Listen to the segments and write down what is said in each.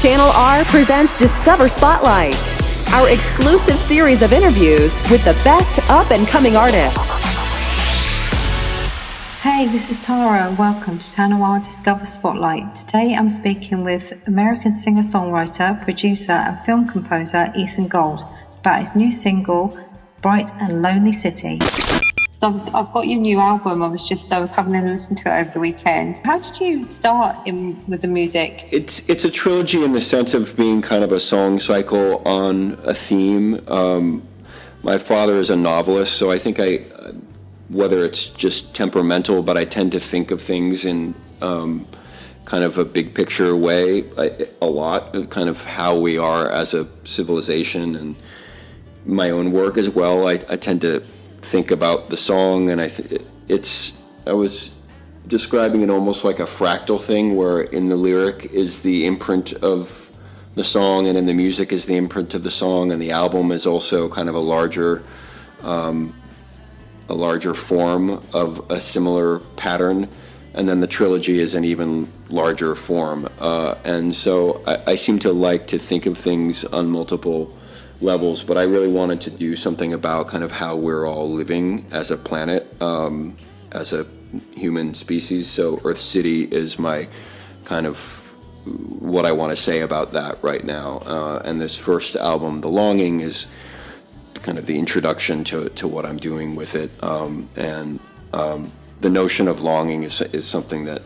Channel R presents Discover Spotlight, our exclusive series of interviews with the best up-and-coming artists. Hey, this is Tara and welcome to Channel R Discover Spotlight. Today I'm speaking with American singer-songwriter, producer and film composer Ethan Gold about his new single, Bright and Lonely City. So I've got your new album. I was having a listen to it over the weekend. How did you start with the music? It's a trilogy in the sense of being kind of a song cycle on a theme. My father is a novelist, so I think whether it's just temperamental, but I tend to think of things in kind of a big picture way a lot, kind of how we are as a civilization, and my own work as well. I tend to think about the song, and I was describing it almost like a fractal thing, where in the lyric is the imprint of the song, and in the music is the imprint of the song, and the album is also kind of a larger form of a similar pattern, and then the trilogy is an even larger form. And so I seem to like to think of things on multiple levels, but I really wanted to do something about kind of how we're all living as a planet, as a human species. So Earth City is my kind of what I want to say about that right now. And this first album, The Longing, is kind of the introduction to what I'm doing with it. And the notion of longing is something that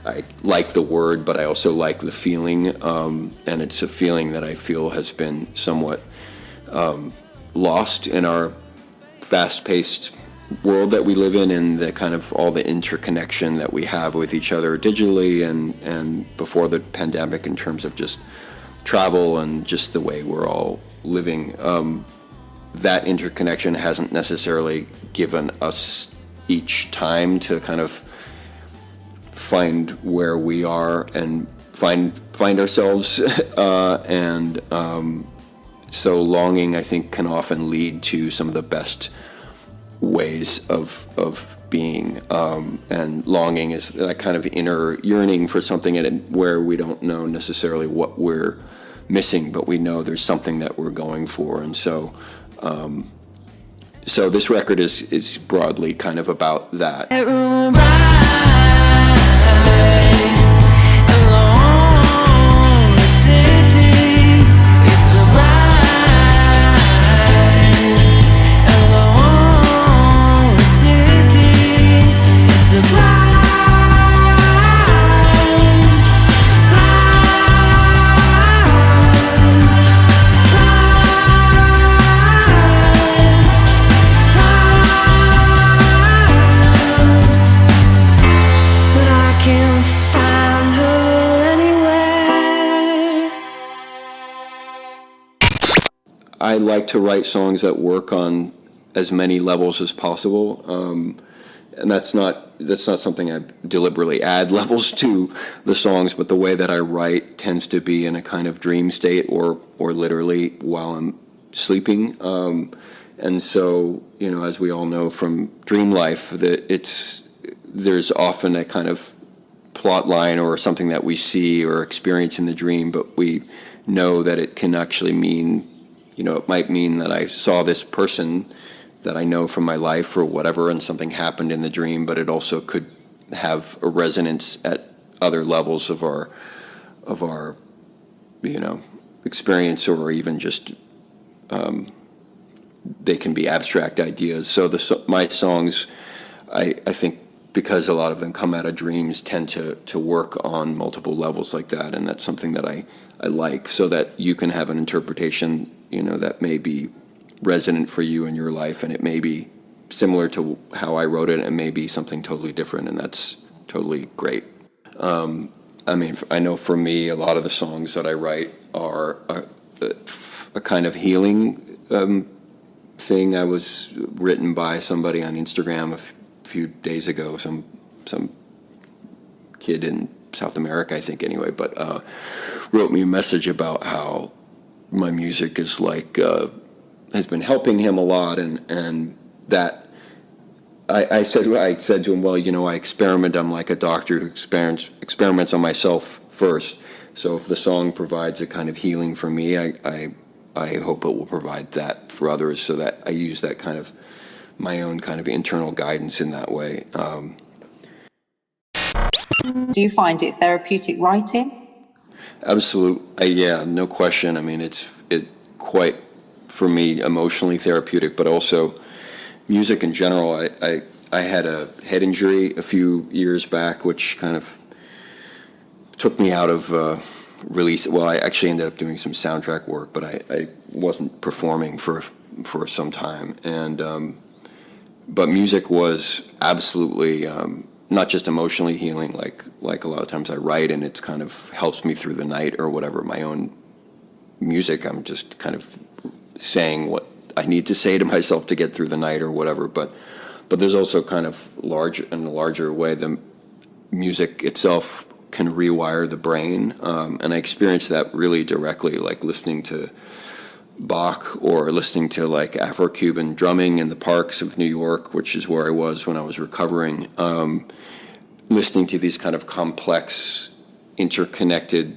I like the word, but I also like the feeling, and it's a feeling that I feel has been somewhat lost in our fast-paced world that we live in, and the kind of all the interconnection that we have with each other digitally and before the pandemic, in terms of just travel and just the way we're all living. That interconnection hasn't necessarily given us each time to kind of find where we are and find ourselves, and so longing, I think, can often lead to some of the best ways of being, and longing is that kind of inner yearning for something where we don't know necessarily what we're missing, but we know there's something that we're going for. And so this record is broadly kind of about that. I like to write songs that work on as many levels as possible, and that's not something I deliberately add levels to the songs, but the way that I write tends to be in a kind of dream state, or literally while I'm sleeping. And so, as we all know from dream life, there's often a kind of plot line or something that we see or experience in the dream, but we know that it can actually mean, it might mean that I saw this person that I know from my life or whatever, and something happened in the dream, but it also could have a resonance at other levels of our experience, or even just they can be abstract ideas. So my songs, I think, because a lot of them come out of dreams, tend to work on multiple levels like that, and that's something that I like, so that you can have an interpretation that may be resonant for you in your life, and it may be similar to how I wrote it, and may be something totally different, and that's totally great. I know for me, a lot of the songs that I write are a kind of healing thing. I was written by somebody on Instagram a few days ago, some kid in South America, I think, anyway, but wrote me a message about how my music is like has been helping him a lot, and that I said to him, well, I experiment. I'm like a doctor who experiments on myself first, So if the song provides a kind of healing for me, I hope it will provide that for others, so that I use that kind of my own kind of internal guidance in that way. Do you find it therapeutic writing? Absolutely, yeah, no question. I mean, it quite, for me, emotionally therapeutic, but also music in general. I had a head injury a few years back, which kind of took me out of release. Well, I actually ended up doing some soundtrack work, but I wasn't performing for some time. And but music was absolutely not just emotionally healing, like a lot of times I write and it kind of helps me through the night or whatever. My own music, I'm just kind of saying what I need to say to myself to get through the night or whatever. But there's also kind of in a larger way, the music itself can rewire the brain, and I experienced that really directly, like listening to Bach or listening to like Afro-Cuban drumming in the parks of New York, which is where I was when I was recovering. Listening to these kind of complex, interconnected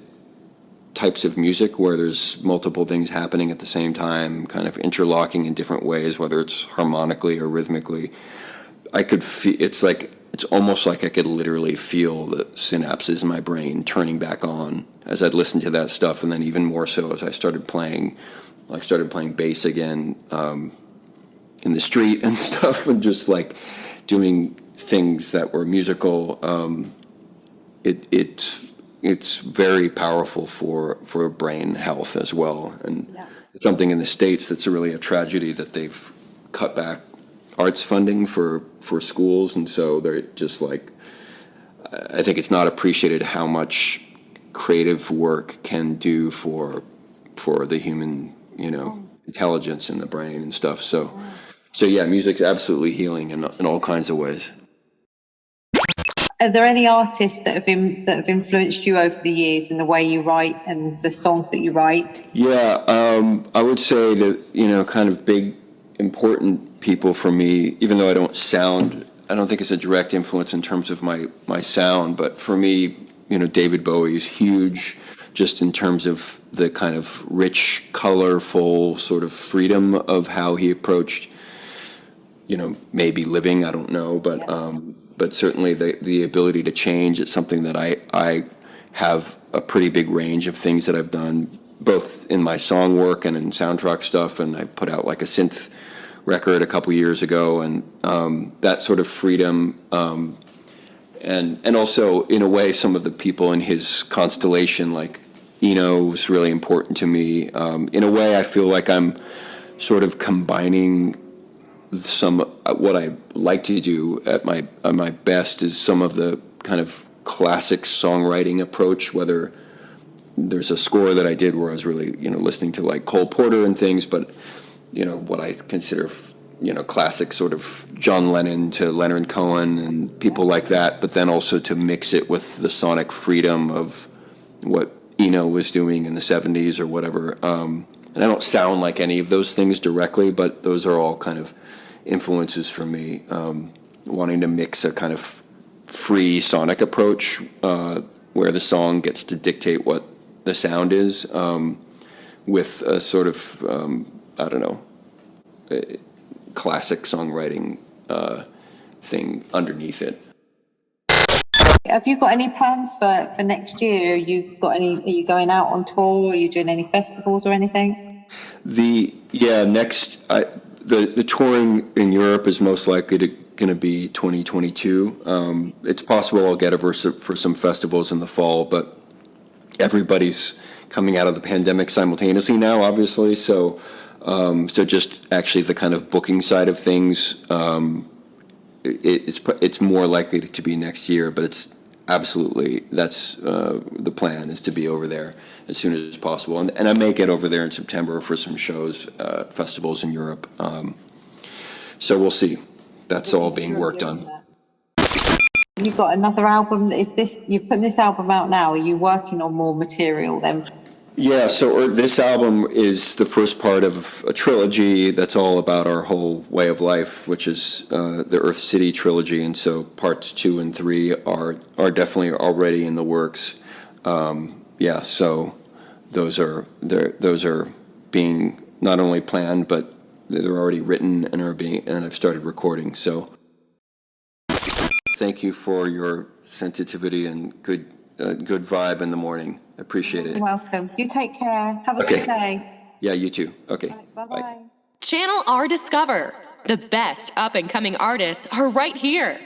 types of music where there's multiple things happening at the same time, kind of interlocking in different ways, whether it's harmonically or rhythmically. I could feel, it's almost like I could literally feel the synapses in my brain turning back on as I'd listened to that stuff, and then even more so as I started playing bass again in the street and stuff, and just like doing things that were musical. It's very powerful for brain health as well, and it's something in the States that's really a tragedy that they've cut back arts funding for schools, and so they're just like, I think it's not appreciated how much creative work can do for the human, intelligence in the brain and stuff. So yeah, music's absolutely healing in all kinds of ways. Are there any artists that have influenced you over the years in the way you write and the songs that you write? Yeah, I would say that, kind of big, important people for me, even though I don't think it's a direct influence in terms of my sound, but for me, David Bowie is huge, just in terms of the kind of rich, colorful sort of freedom of how he approached, maybe living, I don't know, but certainly the ability to change. It's something that I have a pretty big range of things that I've done, both in my song work and in soundtrack stuff, and I put out like a synth record a couple years ago, and that sort of freedom, and also in a way some of the people in his constellation, like Eno, was really important to me. In a way, I feel like I'm sort of combining what I like to do at my best is some of the kind of classic songwriting approach, whether there's a score that I did where I was really, listening to like Cole Porter and things, but, what I consider, classic sort of John Lennon to Leonard Cohen and people like that, but then also to mix it with the sonic freedom of what Eno was doing in the 70s or whatever. And I don't sound like any of those things directly, but those are all kind of influences for me, wanting to mix a kind of free sonic approach where the song gets to dictate what the sound is, with a sort of classic songwriting thing underneath it. Have you got any plans for next year? Are you going out on tour? Are you doing any festivals or anything? The touring in Europe is most likely going to be 2022. It's possible I'll get for some festivals in the fall, but everybody's coming out of the pandemic simultaneously now, obviously. So just actually the kind of booking side of things, it's more likely to be next year, but it's absolutely, that's the plan, is to be over there as soon as possible. And I may get over there in September for some shows, festivals in Europe. So we'll see. That's all being worked on. You've got another album. You're putting this album out now. Are you working on more material then? Yeah, so this album is the first part of a trilogy that's all about our whole way of life, which is the Earth City trilogy, and so parts 2 and 3 are definitely already in the works. yeah, so those are being not only planned, but they're already written and I've started recording. So thank you for your sensitivity and good vibe in the morning. Appreciate it. You're welcome. You take care. Have a Okay. good day. Yeah, you too. Okay. Right, bye-bye. Channel R Discover. The best up and coming artists are right here.